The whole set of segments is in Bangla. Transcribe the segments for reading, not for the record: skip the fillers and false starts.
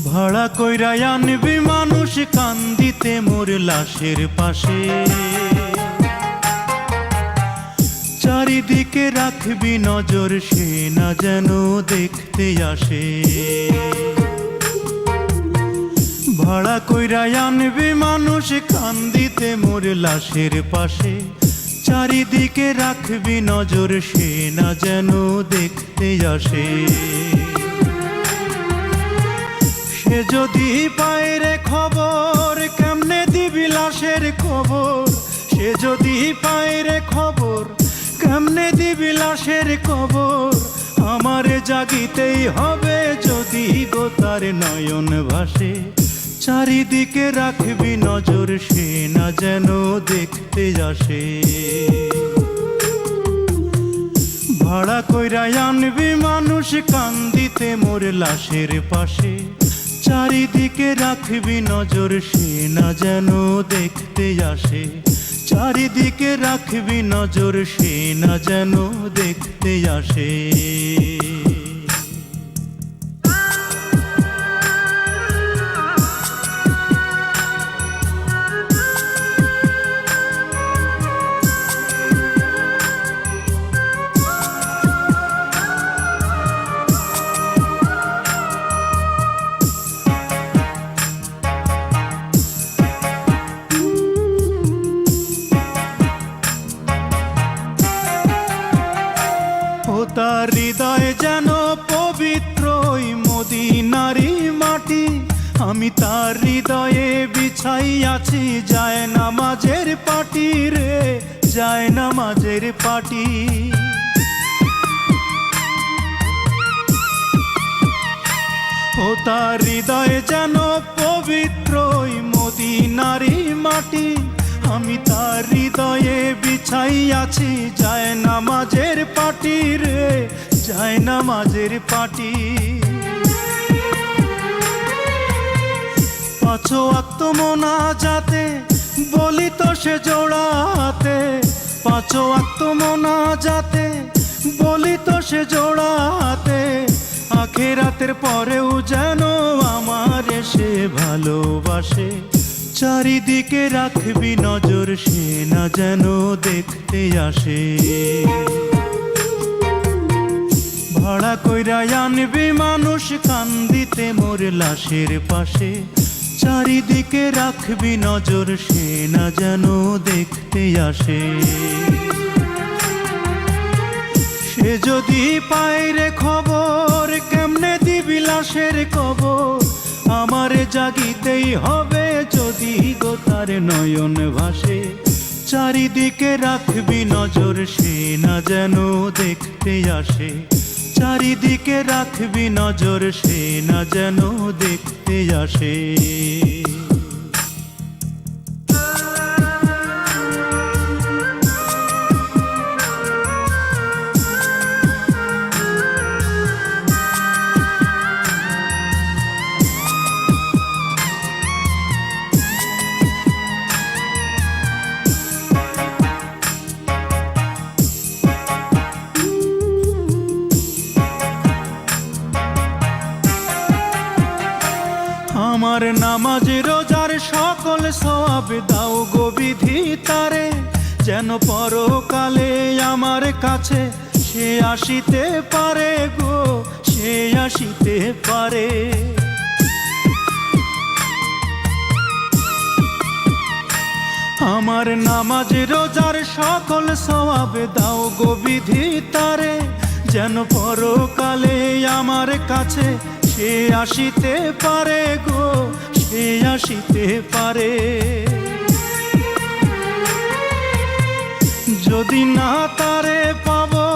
ভাড়া কইরা আনবি মানুষ কান্দিতে মোর লাশের পাশে, চারিদিকে রাখবি নজর সে না যেন দেখতে আসে। ভাড়া কইরা আনবি মানুষ কান্দিতে মোর লাশের পাশে, চারিদিকে রাখবি নজর সে না যেন দেখতে আসে। সে যদি পায় রে খবর কেমনে দিবি লাশের খবর, সে যদি পায় রে খবর কেমনে দিবি লাশের খবর। আমারে জাগিতেই হবে যদি গো তার নয়ন ভাসে, চারিদিকে রাখবি নজর সে না যেন দেখতে আসে। ভাড়া কইরা আনবি মানুষ কান্দিতে মোর লাশের পাশে, চারিদিকে রাখবি নজর সে না যেন দেখতে আসে। চারিদিকে রাখবি নজর সে না যেন দেখতে আসে। তার হৃদয় যেন পবিত্র ওই মদিনারি মাটি, আমি তার হৃদয়ে বিছাই আছি যায় নামাজের পাটি রে, যায় নামাজের পাটি। ও তার হৃদয় যেন পবিত্র ওই মদিনারি মাটি, আমি তার হৃদয়ে বিছাই আছি যায় নামাজের পাটি রে, যায় নামাজের পাটি। পাঁচ ওয়াক্ত মোনাজাতে বলি তো সে জোড়াতে, পাঁচ ওয়াক্ত মোনাজাতে বলি তো সে জোড়াতে। আখিরাতের পরেও যেন আমার সে ভালোবাসে, চারিদিকে রাখবি নজর সে না যেন দেখতে আসে। ভাড়া কইরা আনবি মানুষ কান্দিতে মোর লাশের পাশে, চারিদিকে রাখবি নজর সে না যেন দেখতে আসে। সে যদি পায় রে খবর কেমনে দিবি লাশের খবর, আমারে জাগিতেই হবে যদি গো তার নয়ন ভাসে। চারিদিকে রাখবি নজর সে না যেন দেখতে আসে, চারিদিকে রাখবি নজর সে না যেন দেখতে আসে। আমার নামাজ রোজার সকল সওয়াব দাও গো বিধি তারে, যেন পরকালে আমার কাছে সে আসিতে পারে গো, সে আসিতে পারে। আমার নামাজ রোজার সকল সওয়াব দাও গো বিধি তারে, যেন পরকালে আমার কাছে সে আসিতে পারে গো, সে আসিতে পারে। যদি না তারে পাবো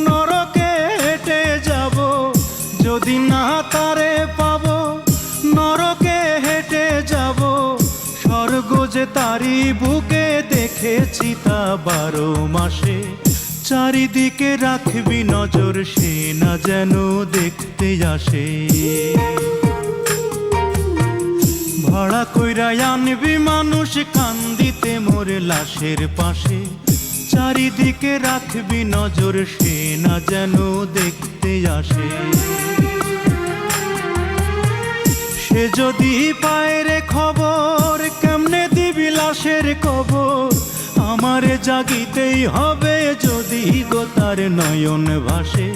নরকে হেঁটে যাব, যদি না তারে পাবো নরকে হেঁটে যাব। স্বর্গ যে তারি বুকে দেখেছি তা 12 মাসে, চারিদিকে রাখবি নজর সে না যেন দেখতে আসে। ভাড়া কইরা আনবি মানুষ কান্দিতে মোর লাশের পাশে, চারিদিকে রাখবি নজর সে না যেন দেখতে আসে। যদি পায় রে খবর কেমনে দিবি লাশের কবর, আমারে জাগিতেই হবে যদি গো তার নয়ন ভাসে।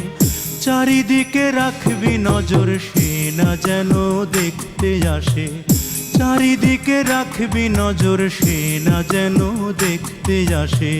চারিদিকে রাখবি নজর সে না যেন দেখতে আসে, চারিদিকে রাখবি নজর সে না যেন দেখতে আসে।